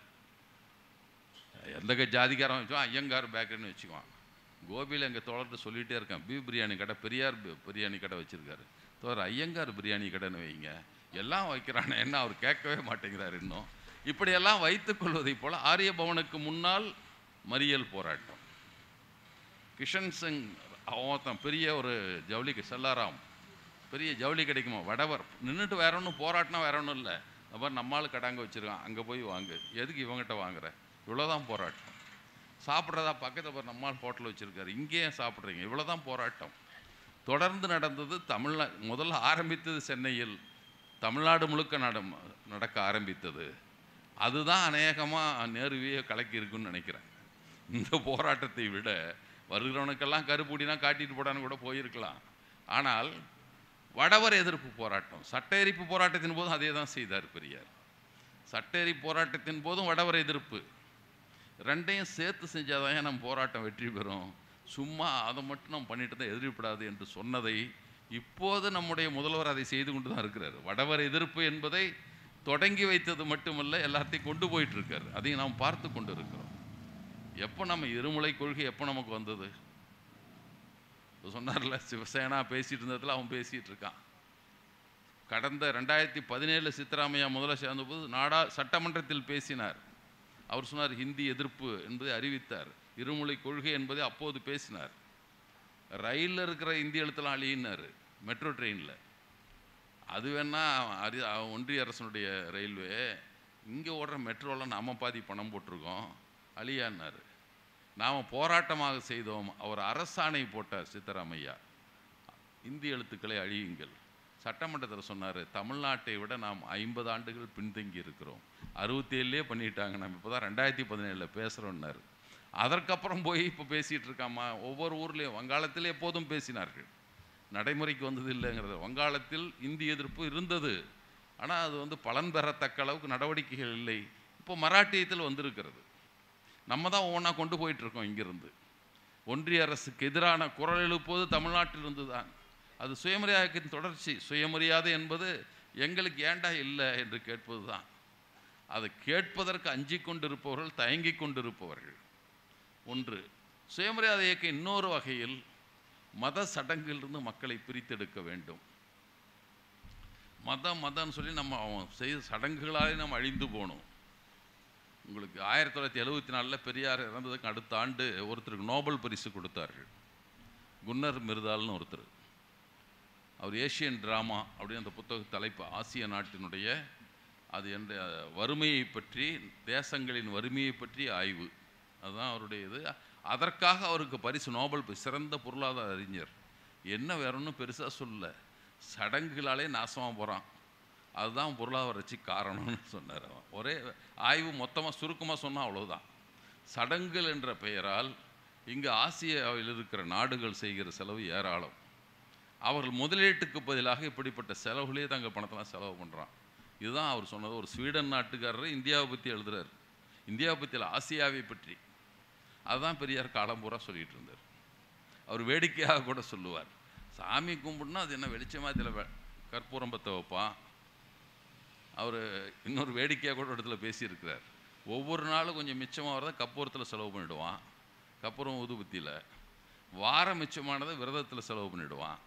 எந்த ஜாதிக்காரன் வச்சோம் ஐயங்கார் பேக்கரின்னு வச்சுக்குவான். கோபியில் எங்கள் தோழர்கிட்ட சொல்லிகிட்டே இருக்கேன், பீஃப் பிரியாணி கடை, பெரியார் பிரியாணி கடை வச்சுருக்காரு, தோழர் ஐயங்கார் பிரியாணி கடைன்னு வைங்க, எல்லாம் வைக்கிறானே என்ன அவர் கேட்கவே மாட்டேங்கிறார் இன்னும். இப்படியெல்லாம் வைத்துக்கொள்வதை போல் ஆரிய பவனுக்கு முன்னால் மறியல் போராட்டம். கிஷன் சிங் அவன் பெரிய ஒரு ஜவுளி, செல்லாராம் பெரிய ஜவுளி கிடைக்குமா, வடவர் நின்றுட்டு வேற ஒன்றும் போராட்டினா வேற ஒன்றும் இல்லை, அப்புறம் நம்மளுக்கு கடாங்க வச்சுருக்கான், அங்கே போய் வாங்கு, எதுக்கு இவங்ககிட்ட வாங்குற, இவ்வளோதான் போராட்டம். சாப்பிட்றதா பக்கத்தில் நம்மால் ஹோட்டல் வச்சுருக்காரு, இங்கேயும் சாப்பிட்றீங்க, இவ்வளோதான் போராட்டம். தொடர்ந்து நடந்தது. முதல்ல ஆரம்பித்தது சென்னையில், தமிழ்நாடு முழுக்க நடக்க ஆரம்பித்தது. அதுதான் அநேகமாக நேருவையே கலக்கி இருக்குன்னு நினைக்கிறேன். இந்த போராட்டத்தை விட வருகிறவனுக்கெல்லாம் கருப்பூடினா காட்டிட்டு போடான்னு கூட போயிருக்கலாம். ஆனால் வடவர் எதிர்ப்பு போராட்டம், சட்ட எரிப்பு போராட்டத்தின் போதும் அதே தான் செய்தார் பெரியார். சட்ட எரிப்பு போராட்டத்தின் போதும் வடவர் எதிர்ப்பு, ரெண்டையும் சேர்த்து செஞ்சாதான் நம்ம போராட்டம் வெற்றி பெறும். சும்மா அதை மட்டும் நம்ம பண்ணிட்டு தான் எதிர்ப்படாது என்று சொன்னதை இப்போது நம்முடைய முதல்வர் அதை செய்து கொண்டு தான் இருக்கிறார். வடவர் எதிர்ப்பு என்பதை தொடங்கி வைத்தது மட்டுமல்ல, எல்லாத்தையும் கொண்டு போயிட்டு இருக்காரு. அதையும் நாம் பார்த்து கொண்டு இருக்கிறோம். எப்போ நம்ம இருமலை கொள்கை எப்போ நமக்கு வந்தது? சொன்னார்ல, சிவசேனா பேசிட்டு இருந்ததில் அவன் பேசிகிட்டு இருக்கான். கடந்த 2017 சித்தராமையா முதல்ல சேர்ந்தபோது சட்டமன்றத்தில் பேசினார். அவர் சொன்னார் ஹிந்தி எதிர்ப்பு என்பதை அறிவித்தார், இருமொழி கொள்கை என்பதை அப்போது பேசினார். ரயிலில் இருக்கிற இந்தி எழுத்தெல்லாம் அழியினார், மெட்ரோ ட்ரெயினில். அது வேணா ஒன்றிய அரசனுடைய ரயில்வே, இங்கே ஓடுற மெட்ரோவில் நாம் பாதி பணம் போட்டிருக்கோம், அழியான்னார். நாம் போராட்டமாக செய்தோம். அவர் அரசாணை போட்டார் சித்தராமையா, இந்தி எழுத்துக்களை அழியுங்கள். சட்டமன்றத்தில் சொன்னார், தமிழ்நாட்டை விட நாம் 50 ஆண்டுகள் பின்தங்கி இருக்கிறோம், 67லே பண்ணிட்டாங்க, நம்ம இப்போ தான் 2017 பேசுகிறோன்னாரு. அதற்கப்புறம் போய் இப்போ பேசிகிட்டு இருக்காமா. ஒவ்வொரு ஊர்லேயும் வங்காளத்தில் எப்போதும் பேசினார்கள், நடைமுறைக்கு வந்தது இல்லைங்கிறது. வங்காளத்தில் இந்தி எதிர்ப்பு இருந்தது, ஆனால் அது பலன் பெறத்தக்க அளவுக்கு நடவடிக்கைகள் இல்லை. இப்போ மராட்டியத்தில் வந்திருக்கிறது. நம்ம தான் ஒவ்வொன்றா கொண்டு போயிட்டுருக்கோம். இங்கிருந்து ஒன்றிய அரசுக்கு எதிரான குரல் எழுப்புவது தமிழ்நாட்டிலிருந்து தான். அது சுயமரியாதையின் தொடர்ச்சி. சுயமரியாதை என்பது எங்களுக்கு ஏண்டா இல்லை என்று கேட்பது தான். அதை கேட்பதற்கு அஞ்சி கொண்டிருப்பவர்கள், தயங்கி கொண்டிருப்பவர்கள். ஒன்று சுயமரியாதை இயக்கம். இன்னொரு வகையில் மத சடங்கிலிருந்து மக்களை பிரித்தெடுக்க வேண்டும். மதம்னு சொல்லி நம்ம செய்த சடங்குகளாலே நம்ம அழிந்து போகணும். உங்களுக்கு 1974 பெரியார் இறந்ததுக்கு அடுத்த ஆண்டு ஒருத்தருக்கு நோபல் பரிசு கொடுத்தார்கள். குன்னர் மிர்தால்னு ஒருத்தர். அவர் ஏஷியன் ட்ராமா அப்படின்னு அந்த புத்தக தலைப்பு, ஆசிய நாட்டினுடைய அது என்ற வறுமையை பற்றி, தேசங்களின் வறுமையை பற்றி ஆய்வு, அதுதான் அவருடைய இது. அதற்காக அவருக்கு பரிசு, நோபல் பரிசு. சிறந்த பொருளாதார அறிஞர். என்ன வேற ஒன்றும் பெருசாக சொல்ல, சடங்குகளாலே நாசமாக போகிறான், அதுதான் பொருளாதார வளர்ச்சி காரணம்னு சொன்னார். ஒரே ஆய்வு மொத்தமாக சுருக்கமாக சொன்னால் அவ்வளோதான். சடங்குகள் என்ற பெயரால் இங்கு ஆசியாவில் இருக்கிற நாடுகள் செய்கிற செலவு ஏராளம். அவர்கள் முதலீட்டுக்கு பதிலாக இப்படிப்பட்ட செலவுகளே தங்கள் பணத்தெல்லாம் செலவு பண்ணுறான். இதுதான் அவர் சொன்னது. ஒரு ஸ்வீடன் நாட்டுக்காரர் இந்தியாவை பற்றி எழுதுகிறார், இந்தியாவை பற்றி இல்லை, ஆசியாவை பற்றி. அதுதான் பெரியார் காலம்பூரா சொல்லிகிட்டு இருந்தார். அவர் வேடிக்கையாக கூட சொல்லுவார், சாமி கும்பிடுனா அது என்ன வெளிச்சமாக இதில் கற்பூரம் பற்ற வைப்பான். அவர் இன்னொரு வேடிக்கையாக கூட இடத்துல பேசியிருக்கிறார், ஒவ்வொரு நாளும் கொஞ்சம் மிச்சமாக வரதை கற்பூரத்தில் செலவு பண்ணிவிடுவான், கற்பூரம் ஊதுபத்தியில். வாரம் மிச்சமானதை விரதத்தில் செலவு பண்ணிவிடுவான்,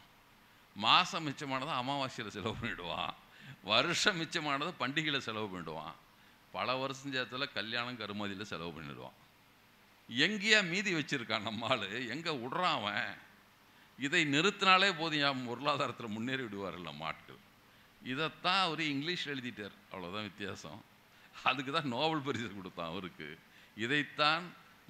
மாதம் மிச்சமானதை அமாவாசையில் செலவு பண்ணிவிடுவான், வருஷம் மிச்சமானதை பண்டிகையில் செலவு பண்ணிவிடுவான், பல வருஷம் சேர்த்தில் கல்யாணம் கருமதியில் செலவு பண்ணிவிடுவான். எங்கேயா மீதி வச்சுருக்கான் நம்மால், எங்கே விடுறான் அவன்? இதை நிறுத்தினாலே போதும் பொருளாதாரத்தில் முன்னேறி விடுவார்கள் நம்ம ஆட்கள். இதைத்தான் அவர் இங்கிலீஷில் எழுதிட்டார், அவ்வளோதான் வித்தியாசம். அதுக்கு தான் நோபல் பரிசு கொடுத்தான் அவருக்கு. இதைத்தான்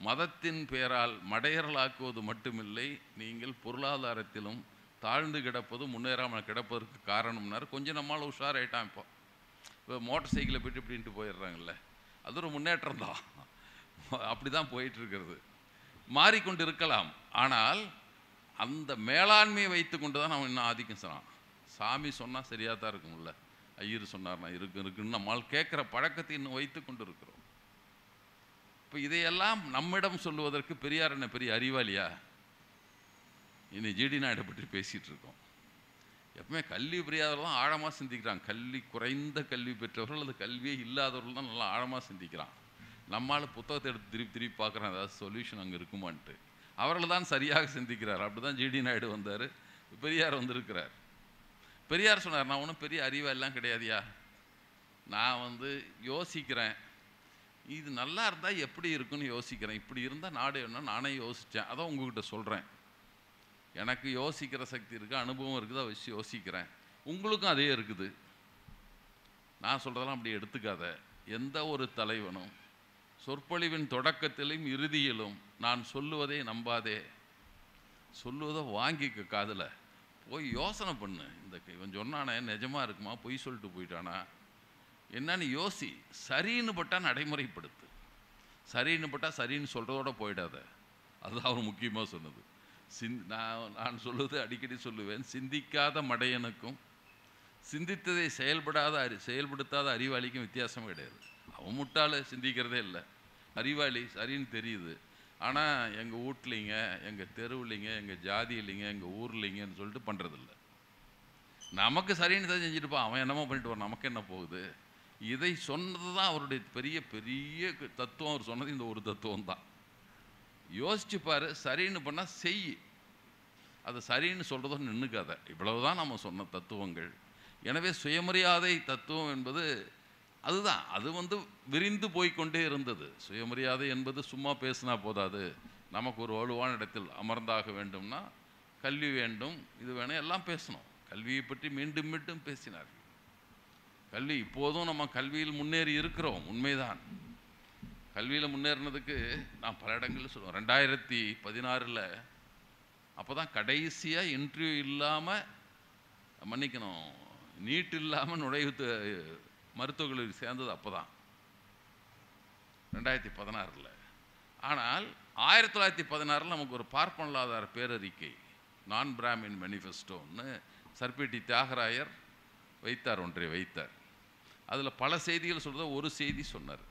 மதத்தின் பெயரால் மடையர்களாக்குவது மட்டுமில்லை, நீங்கள் பொருளாதாரத்திலும் தாழ்ந்து கிடப்பதும் முன்னேறாமல் கிடப்பதற்கு காரணம்னார். கொஞ்சம் நம்மளால் உஷாராயிட்டான். இப்போ மோட்டர் சைக்கிளை போய்ட்டு இப்படின்ட்டு போயிடுறாங்கல்ல, அது ஒரு முன்னேற்றம் தான். அப்படி தான் போயிட்டுருக்கிறது. மாறிக்கொண்டு இருக்கலாம், ஆனால் அந்த மேலாண்மையை வைத்து கொண்டு தான் நம்ம இன்னும் ஆதிக்கம் சொன்னான். சாமி சொன்னால் சரியாக தான் இருக்கும்ல, ஐயர் சொன்னார்னா இருக்குன்னு நம்மால் கேட்குற பழக்கத்தை இன்னும் வைத்து கொண்டு இருக்கிறோம். இப்போ இதையெல்லாம் நம்மிடம் சொல்லுவதற்கு பெரியார் என்ன பெரிய அறிவாளியா? இனி ஜிடி நாயுடு பற்றி பேசிகிட்டு இருக்கோம். எப்பவுமே கல்வி புரியாதவர்கள் தான் ஆழமாக சிந்திக்கிறாங்க. கல்வி குறைந்த கல்வி பெற்றவர்கள் அல்லது கல்வியே இல்லாதவர்கள் தான் நல்லா ஆழமாக சிந்திக்கிறான். நம்மளால் புத்தகத்தை எடுத்து திருப்பி திருப்பி பார்க்குறோம், ஏதாவது சொல்யூஷன் அங்கே இருக்குமான்ட்டு. அவர்கள் தான் சரியாக சிந்திக்கிறார். அப்படி தான் ஜிடி நாயுடு வந்தார், பெரியார் வந்திருக்கிறார். பெரியார் சொன்னார், நான் ஒன்றும் பெரிய அறிவாளெல்லாம் கிடையாதுயா, நான் யோசிக்கிறேன், இது நல்லா இருந்தால் எப்படி இருக்குன்னு யோசிக்கிறேன், இப்படி இருந்தால் நாடு என்ன நானே யோசித்தேன், அதான் உங்ககிட்ட சொல்கிறேன். எனக்கு யோசிக்கிற சக்தி இருக்குது, அனுபவம் இருக்குது, அதை வச்சு யோசிக்கிறேன். உங்களுக்கும் அதே இருக்குது. நான் சொல்கிறதெல்லாம் அப்படி எடுத்துக்காத. எந்த ஒரு தலைவனும் சொற்பொழிவின் தொடக்கத்திலும் இறுதியிலும் நான் சொல்லுவதை நம்பாதே, சொல்லுவதை வாங்கிக்க காதில், போய் யோசனை பண்ணு. இந்த இவன் சொன்னானே நிஜமாக இருக்குமா, பொய் சொல்லிட்டு போயிட்டானா என்னன்னு யோசி. சரின்னு பட்டால் நடைமுறைப்படுத்து. சரின்னு பட்டால் சரின்னு சொல்கிறதோட போயிடாத. அதுதான் அவர் முக்கியமாக சொன்னது. நான் சொல்லுவது அடிக்கடி சொல்லுவேன், சிந்திக்காத மடையனுக்கும் சிந்தித்ததை செயல்படுத்தாத அறிவாளிக்கும் வித்தியாசமே கிடையாது. அவன் முட்டாள, சிந்திக்கிறதே இல்லை. அறிவாளி சரின்னு தெரியுது, ஆனால் எங்கள் வீட்லிங்க, எங்கள் தெருவுலிங்க, எங்கள் ஜாதி இல்லைங்க, எங்கள் ஊர்லிங்கன்னு சொல்லிட்டு பண்ணுறதில்ல. நமக்கு சரின்னு தான் செஞ்சுட்டுப்பான், அவன் என்னமோ பண்ணிட்டு வரான், நமக்கு என்ன போகுது. இதை சொன்னது தான் அவருடைய பெரிய பெரிய தத்துவம். அவர் சொன்னது இந்த ஒரு தத்துவம் தான். யோசிச்சு பாரு, சரின்னு பண்ணால் செய், அதை சரின்னு சொல்கிறதோ நின்றுக்காத. இவ்வளவுதான் நம்ம சொன்ன தத்துவங்கள். எனவே சுயமரியாதை தத்துவம் என்பது அதுதான். அது விரிந்து போய்கொண்டே இருந்தது. சுயமரியாதை என்பது சும்மா பேசினா போதாது. நமக்கு ஒரு வலுவான இடத்தில் அமர்ந்தாக வேண்டும்னா கல்வி வேண்டும், இது வேணும், எல்லாம் பேசணும். கல்வியை பற்றி மீண்டும் மீண்டும் பேசினார்கள். கல்வி இப்போதும் நம்ம கல்வியில் முன்னேறி இருக்கிறோம், உண்மைதான். கல்வியில் முன்னேறினதுக்கு நான் பல இடங்களில் சொல்லுவேன். 2016 அப்போ தான் கடைசியாக இன்டர்வியூ இல்லாமல், மன்னிக்கணும், நீட் இல்லாமல் நுழைவு மருத்துவக் கல்லூரி சேர்ந்தது அப்போ தான், 2016. ஆனால் 1916 நமக்கு ஒரு பார்ப்பனலாதார பேரறிக்கை, நான் பிராமின் மேனிஃபெஸ்டோன்னு சர்பிடி தியாகராயர் வைத்தார், ஒன்றை வைத்தார். அதில் பல செய்திகள் சொல்கிறத ஒரு செய்தி சொன்னார்.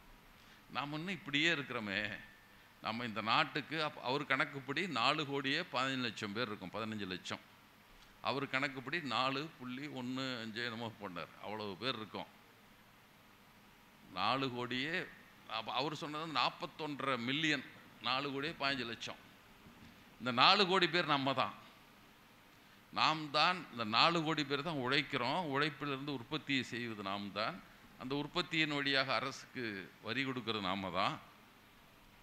நாம் இன்னும் இப்படியே இருக்கிறோமே, நம்ம இந்த நாட்டுக்கு அவர் கணக்குப்படி 4,15,00,000 பேர் இருக்கும், 15 லட்சம். அவர் கணக்குப்படி 4.15 என்னமோ போனார், அவ்வளவு பேர் இருக்கும். 4 கோடியே, அவர் சொன்னது 41.5 மில்லியன், 4 கோடியே 15 லட்சம். இந்த 4 கோடி பேர் நம்ம தான். நாம் தான் இந்த 4 கோடி பேர் தான் உழைக்கிறோம். உழைப்பிலிருந்து உற்பத்தியை செய்வது நாம் தான். அந்த உற்பத்தியின் வழியாக அரசுக்கு வரி கொடுக்கறது நாம தான்.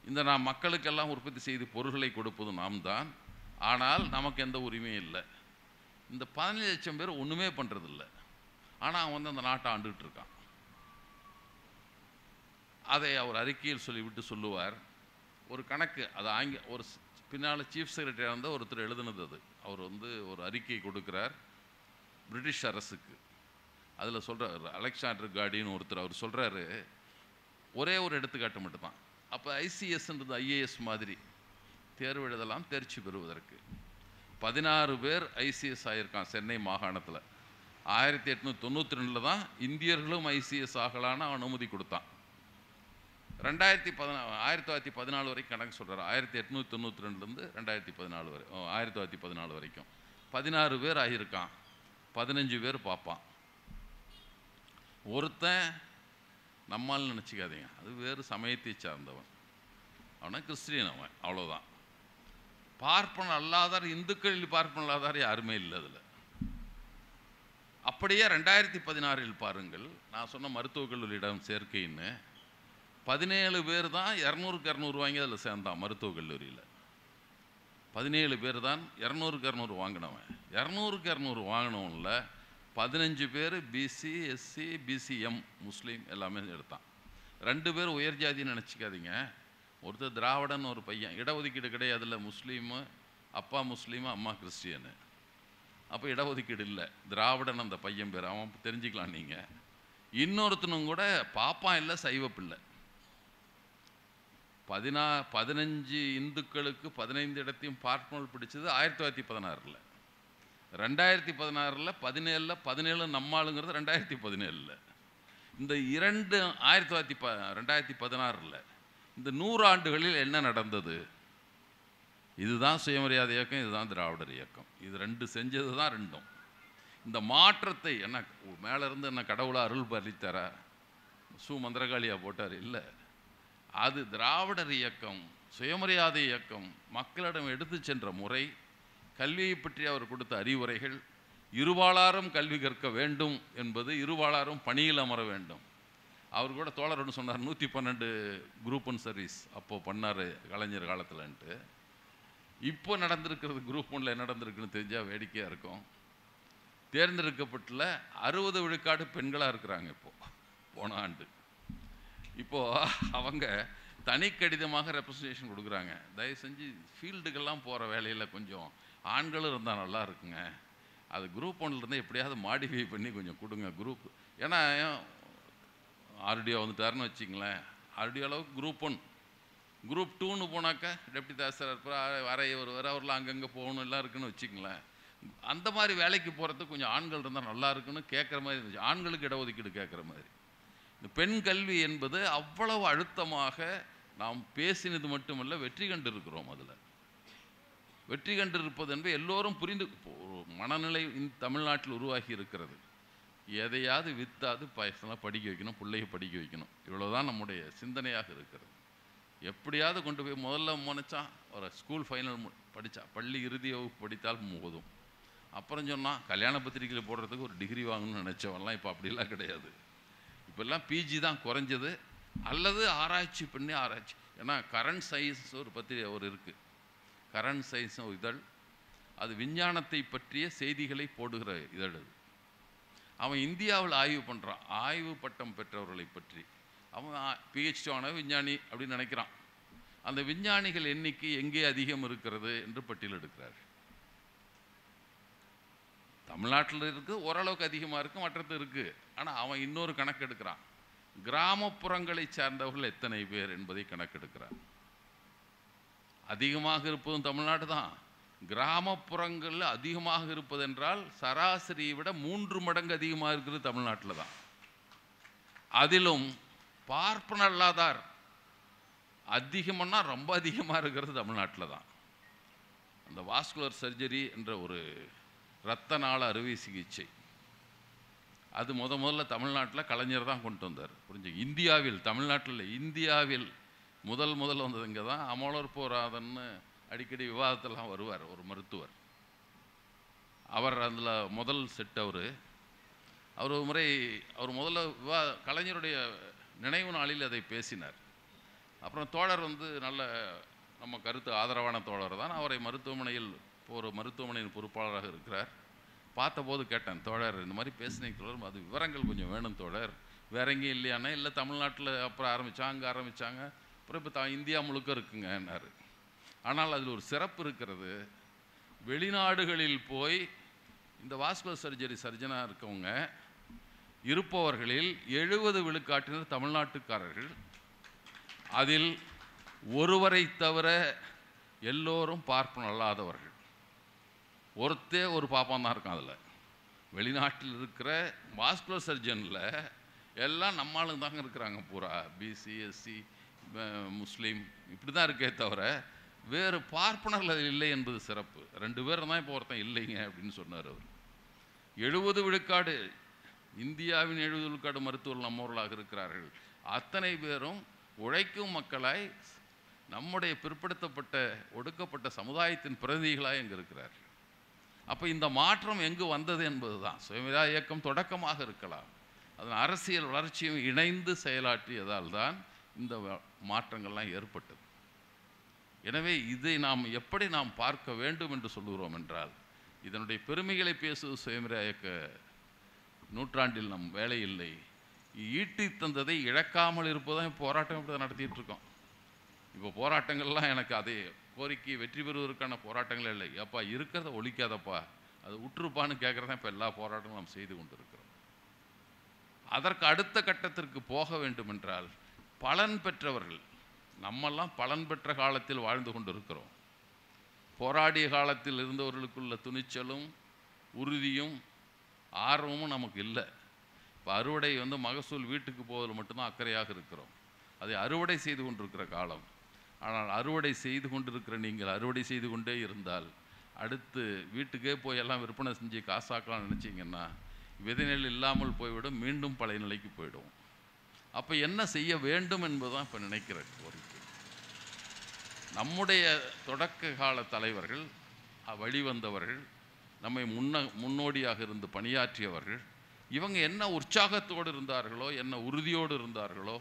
இந்த நாம் மக்களுக்கெல்லாம் உற்பத்தி செய்து பொருள்களை கொடுப்பது நாம் தான். ஆனால் நமக்கு எந்த உரிமையும் இல்லை. இந்த 15 லட்சம் பேர் ஒன்றுமே பண்ணுறதில்லை. ஆனால் அவன் அந்த நாட்டை ஆண்டுகிட்டு இருக்கான். அதை அவர் அறிக்கையில் சொல்லிவிட்டு சொல்லுவார், ஒரு கணக்கு, அது ஒரு பின்னால் சீஃப் செக்ரட்டரியாக இருந்தால் ஒருத்தர் எழுதுனது. அது அவர் ஒரு அறிக்கை கொடுக்குறார் பிரிட்டிஷ் அரசுக்கு. அதில் சொல்கிறார், அலெக்சாண்டர் கார்டின்னு ஒருத்தர், அவர் சொல்கிறாரு, ஒரே ஒரு எடுத்துக்காட்டு மட்டும்தான். அப்போ ஐசிஎஸ்ன்றது ஐஏஎஸ் மாதிரி தேர்வு எழுதலாம், தேர்ச்சி பெறுவதற்கு 16 பேர் ஐசிஎஸ் ஆகியிருக்கான் சென்னை மாகாணத்தில். 1892 தான் இந்தியர்களும் ஐசிஎஸ் ஆகலான்னு அனுமதி கொடுத்தான். 1914 வரைக்கும் கணக்கு சொல்கிறார். 1892 2014 வரை, 1914 வரைக்கும் 16 பேர் ஆகியிருக்கான். 15 பேர் பார்ப்பான். ஒருத்தன் நம்மால் நினச்சிக்காதீங்க, அது வேறு சமயத்தை சார்ந்தவன், அவனை கிறிஸ்டியன், அவன் அவ்வளோதான். பார்ப்பன அல்லாதார், இந்துக்களில் பார்ப்பன அல்லாதார் யாருமே இல்லை அதில். அப்படியே 2016 பாருங்கள், நான் சொன்ன மருத்துவக் கல்லூரியிடம் சேர்க்கைன்னு 17 பேர் தான் 200க்கு 200 வாங்கி அதில் சேர்ந்தான். மருத்துவக் கல்லூரியில் 17 பேர் தான் 200க்கு 200 வாங்கினவன். 200க்கு 200 வாங்கினவனில் 15 பேர் பிசி, எஸ்சி, பிசிஎம், முஸ்லீம் எல்லாமே எடுத்தான். 2 பேர் உயர் ஜாதின்னு நினச்சிக்காதீங்க. ஒருத்தர் திராவிடன், ஒரு பையன். இடஒதுக்கீடு கிடையாதுல்ல, முஸ்லீமு, அப்பா முஸ்லீமு, அம்மா கிறிஸ்டியனு. அப்போ இடஒதுக்கீடு இல்லை. திராவிடன் அந்த பையன் பேர், அவன் தெரிஞ்சுக்கலாம் நீங்கள். இன்னொருத்தனும் கூட பாப்பான் இல்லை, சைவப்பில்லை. 15 இந்துக்களுக்கு 15 இடத்தையும் பார்ப்பனர்கள் பிடிச்சது 1916. 2016 17 நம்மாளுங்கிறது 2017. இந்த 2016 இந்த 100 ஆண்டுகளில் என்ன நடந்தது? இதுதான் சுயமரியாதை இயக்கம், இதுதான் திராவிடர் இயக்கம். இது 2 செஞ்சது தான் 2ம். இந்த மாற்றத்தை என்ன மேலே இருந்து என்ன கடவுளா அருள் பலித்தாரா? மந்திரகாளியா போட்டார்? இல்லை. அது திராவிடர் இயக்கம், சுயமரியாதை இயக்கம், மக்களிடம் எடுத்து சென்ற முறை, கல்வியை பற்றி அவர் கொடுத்த அறிவுரைகள், இருபாலாரும் கல்வி கற்க வேண்டும் என்பது, இருபாலாரும் பணியில் அமர வேண்டும். அவர் கூட தோழர் ஒன்று சொன்னார், 112 குரூப் 1 சர்வீஸ் அப்போது பண்ணார் கலைஞர் காலத்தில்ன்ட்டு. இப்போ நடந்திருக்கிறது குரூப் 1ல் என்ன நடந்திருக்குன்னு தெரிஞ்சால் வேடிக்கையாக இருக்கும். தேர்ந்தெடுக்கப்பட்டுள்ள 60 விழுக்காடு பெண்களாக இருக்கிறாங்க. போன ஆண்டு இப்போது அவங்க தனி கடிதமாக ரெப்ரசன்டேஷன் கொடுக்குறாங்க. தயவு செஞ்சு ஃபீல்டுக்கெல்லாம் போகிற வேலையில் கொஞ்சம் ஆண்களும் இருந்தால் நல்லா இருக்குங்க. அது குரூப் 1லேருந்து எப்படியாவது மாடிஃபை பண்ணி கொஞ்சம் கொடுங்க குரூப். ஏன்னா ஆர்டிஓ வந்துட்டாருன்னு வச்சிங்களேன், ஆர்டிஓ அளவுக்கு குரூப் 1. குரூப் 2ன்னு போனாக்கா டெப்டி தாசில்தார் இருப்பார், வரைய வருவார், அவர்லாம் அங்கங்கே போகணும் எல்லாம் இருக்குன்னு வச்சுங்களேன். அந்த மாதிரி வேலைக்கு போகிறதுக்கு கொஞ்சம் ஆண்கள் இருந்தால் நல்லா இருக்குன்னு கேட்குற மாதிரி இருந்துச்சு. ஆண்களுக்கு இடஒதுக்கீடு கேட்குற மாதிரி. இந்த பெண் கல்வி என்பது அவ்வளவு அழுத்தமாக நாம் பேசினது மட்டுமல்ல, வெற்றி கண்டு இருக்கிறோம். அதில் வெற்றி கண்டு இருப்பது என்பது எல்லோரும் புரிந்து ஒரு மனநிலை தமிழ்நாட்டில் உருவாகி இருக்கிறது. எதையாவது விற்றாது பசங்களாக படிக்க வைக்கணும், பிள்ளைய படிக்க வைக்கணும், இவ்வளோதான் நம்முடைய சிந்தனையாக இருக்கிறது. எப்படியாவது கொண்டு போய் முதல்ல முனைச்சான் ஒரு ஸ்கூல் ஃபைனல் படித்தா, பள்ளி இறுதி வகுப்பு படித்தால் போதும். அப்புறம் சொன்னால் கல்யாண பத்திரிகையில் போடுறதுக்கு ஒரு டிகிரி வாங்கணும்னு நினச்சவெல்லாம் இப்போ அப்படிலாம் கிடையாது. இப்போல்லாம் பிஜி தான் குறைஞ்சது, அல்லது ஆராய்ச்சி பண்ணி ஆராய்ச்சி. ஏன்னா கரண்ட் சயின்ஸ் ஒரு பத்திரிகை ஒரு இருக்குது, கரண்ட் சயின்ஸ் இதழ், அது விஞ்ஞானத்தை பற்றிய செய்திகளை போடுகிற இதழ். அது அவன் இந்தியாவில் ஆய்வு பண்ணுறான், ஆய்வு பட்டம் பெற்றவர்களை பற்றி. அவன் பிஹெச்டி ஆன விஞ்ஞானி அப்படின்னு நினைக்கிறான். அந்த விஞ்ஞானிகள் எண்ணிக்கை எங்கே அதிகம் இருக்கிறது என்று பட்டியல் எடுக்கிறார். தமிழ்நாட்டில் இருக்குது, ஓரளவுக்கு அதிகமாக இருக்குது, மற்றது இருக்குது. ஆனால் அவன் இன்னொரு கணக்கு எடுக்கிறான், கிராமப்புறங்களை சார்ந்தவர்கள் எத்தனை பேர் என்பதை கணக்கெடுக்கிறான். அதிகமாக இருப்பதும் தமிழ்நாடு தான். கிராமப்புறங்களில் அதிகமாக இருப்பதென்றால் சராசரியை விட 3 மடங்கு அதிகமாக இருக்கிறது தமிழ்நாட்டில் தான். அதிலும் பார்ப்பனர் அல்லாதார் அதிகம்னா ரொம்ப அதிகமாக இருக்கிறது தமிழ்நாட்டில் தான். அந்த வாஸ்குலர் சர்ஜரி என்ற ஒரு இரத்த நாள அறுவை சிகிச்சை, அது முதல்ல தமிழ்நாட்டில் கலைஞர் தான் கொண்டு வந்தார். புரிஞ்சு, இந்தியாவில், தமிழ்நாட்டில் இந்தியாவில் முதல்ல வந்தது இங்கே தான். அமலர் போராதன்னு அடிக்கடி விவாதத்தெல்லாம் வருவார் ஒரு மருத்துவர். அவர் அதில் முதல் செட். அவர் ஒரு முறை அவர் முதல்ல கலைஞருடைய நினைவு நாளில் அதை பேசினார். அப்புறம் தோழர் நல்ல நம்ம கருத்து ஆதரவான தோழர் தான். அவரை மருத்துவமனையில் ஒரு மருத்துவமனையின் பொறுப்பாளராக இருக்கிறார். பார்த்தபோது கேட்டேன், தோழர் இந்த மாதிரி பேசினீங்க தோழர், அது விவரங்கள் கொஞ்சம் வேணும் தோழர், வேற எங்கேயும் இல்லையானே? இல்லை தமிழ்நாட்டில் அப்புறம் அங்கே ஆரம்பித்தாங்க, அப்புறம் இப்போ இந்தியா முழுக்க இருக்குங்கன்னாரு. ஆனால் அதில் ஒரு சிறப்பு இருக்கிறது. வெளிநாடுகளில் போய் இந்த வாஸ்குலர் சர்ஜரி சர்ஜனாக இருக்கவங்க இருப்பவர்களில் 70 விழுக்காட்டினர் தமிழ்நாட்டுக்காரர்கள். அதில் ஒருவரை தவிர எல்லோரும் பார்ப்பன அல்லாதவர்கள். ஒரு பாப்பான் தான் இருக்கான். அதில் வெளிநாட்டில் இருக்கிற வாஸ்குலர் சர்ஜனில் எல்லாம் நம்மளும் தாங்க இருக்கிறாங்க. பூரா பிசி, எஸ்சி, முஸ்லீம் இப்படி தான் இருக்கே தவிர வேறு பார்ப்பனர்கள் இல்லை என்பது சிறப்பு. 2 பேர் தான் இப்போ ஒருத்தன் இல்லைங்க அப்படின்னு சொன்னார் அவர். 70 விழுக்காடு இந்தியாவின் 70 விழுக்காடு மருத்துவர்கள் நம்மவர்களாக இருக்கிறார்கள். அத்தனை பேரும் உழைக்கும் மக்களாய், நம்முடைய பிற்படுத்தப்பட்ட ஒடுக்கப்பட்ட சமுதாயத்தின் பிரதிநிதிகளாக இங்கே இருக்கிறார்கள். அப்போ இந்த மாற்றம் எங்கு வந்தது என்பது தான். சுயமரியாதை இயக்கம் தொடக்கமாக இருக்கலாம், அதன் அரசியல் வளர்ச்சியும் இணைந்து செயலாற்றியதால் தான் இந்த மாற்றங்கள்லாம் ஏற்பட்டது. எனவே இதை நாம் எப்படி நாம் பார்க்க வேண்டும் என்று சொல்லுகிறோம் என்றால், இதனுடைய பெருமைகளை பேசுவது சுயமரியாதை இயக்க நூற்றாண்டில் நம் வேலை இல்லை. ஈட்டி தந்ததை இழக்காமல் இருப்பதான் போராட்டம் இப்படி நடத்திட்டு இருக்கோம். இப்போ போராட்டங்கள்லாம் எனக்கு அதே கோரிக்கை வெற்றி பெறுவதற்கான போராட்டங்களே இல்லை. அப்பா இருக்கிறத ஒழிக்காதப்பா, அது உற்றுப்பான்னு கேட்குறதான் இப்போ எல்லா போராட்டங்களும் நாம் செய்து கொண்டு இருக்கிறோம். அதற்கு அடுத்த கட்டத்திற்கு போக வேண்டும் என்றால் பலன் பெற்றவர்கள், நம்மெல்லாம் பலன் பெற்ற காலத்தில் வாழ்ந்து கொண்டு இருக்கிறோம். போராடிய காலத்தில் இருந்தவர்களுக்குள்ள துணிச்சலும் உறுதியும் ஆர்வமும் நமக்கு இல்லை. இப்போ அறுவடை மகசூல் வீட்டுக்கு போவதில் மட்டும்தான் அக்கறையாக இருக்கிறோம். அதை அறுவடை செய்து கொண்டிருக்கிற காலம். ஆனால் அறுவடை செய்து கொண்டிருக்கிற நீங்கள் அறுவடை செய்து கொண்டே இருந்தால் அடுத்து வீட்டுக்கே போய் எல்லாம் விற்பனை செஞ்சு காசாக்கலாம்னு நினச்சிங்கன்னா விதை நெல் இல்லாமல் போய்விடும், மீண்டும் பழைய நிலைக்கு போய்டும். அப்போ என்ன செய்ய வேண்டும் என்பதுதான் இப்போ நினைக்கிற கோரிக்கை. நம்முடைய தொடக்க கால தலைவர்கள், வழிவந்தவர்கள், நம்மை முன்னோடியாக இருந்து பணியாற்றியவர்கள், இவங்க என்ன உற்சாகத்தோடு இருந்தார்களோ, என்ன உறுதியோடு இருந்தார்களோ,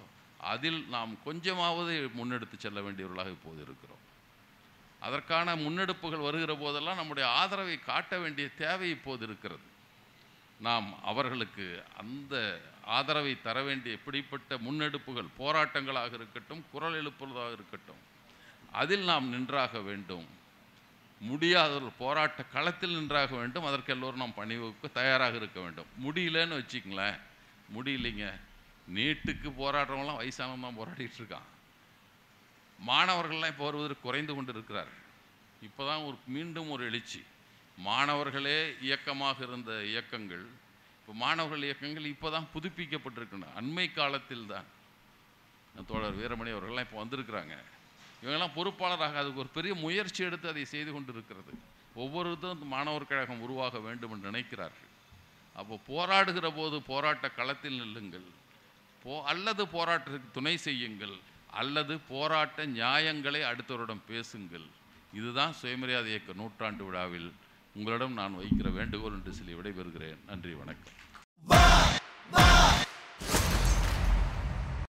அதில் நாம் கொஞ்சமாவது முன்னெடுத்து செல்ல வேண்டியவர்களாக இப்போது இருக்கிறோம். அதற்கான முன்னெடுப்புகள் வருகிற போதெல்லாம் நம்முடைய ஆதரவை காட்ட வேண்டிய தேவை இப்போது இருக்கிறது. நாம் அவர்களுக்கு அந்த ஆதரவை தர வேண்டிய இப்படிப்பட்ட முன்னெடுப்புகள், போராட்டங்களாக இருக்கட்டும், குரல் எழுப்புவதாக இருக்கட்டும், அதில் நாம் நின்றாக வேண்டும். முடியாதவர்கள் போராட்ட களத்தில் நின்றாக வேண்டும். அதற்கு எல்லோரும் நாம் பணிவுக்கு தயாராக இருக்க வேண்டும். முடியலன்னு வச்சுங்களேன், முடியலைங்க. நீட்டுக்கு போராடுறவங்களாம் வயசானவங்க தான் போராடிட்டு இருக்கான். மாணவர்கள்லாம் இப்போ வருவதற்கு குறைந்து கொண்டு இருக்கிறார்கள். இப்போ தான் மீண்டும் ஒரு எழுச்சி. மாணவர்களே இயக்கமாக இருந்த இயக்கங்கள், இப்போ மாணவர்கள் இயக்கங்கள் இப்போ தான் புதுப்பிக்கப்பட்டிருக்கின்றன. அண்மை காலத்தில் தான் தோழர் வீரமணி அவர்கள்லாம் இப்போ வந்திருக்கிறாங்க. இவங்கெல்லாம் பொறுப்பாளராக அதுக்கு ஒரு பெரிய முயற்சி எடுத்து அதை செய்து கொண்டு இருக்கிறது. ஒவ்வொருத்தரும் மாணவர் கழகம் உருவாக வேண்டும் என்று நினைக்கிறார்கள். அப்போ போராடுகிற போது போராட்ட களத்தில் நில்லுங்கள், அல்லது போராட்டத்துக்கு துணை செய்யுங்கள், அல்லது போராட்ட நியாயங்களை அடுத்தவரிடம் பேசுங்கள். இதுதான் சுயமரியாதை இயக்க நூற்றாண்டு விழாவில் உங்களிடம் நான் வைக்கிற வேண்டுகோள் என்று சொல்லி விடைபெறுகிறேன். நன்றி, வணக்கம்.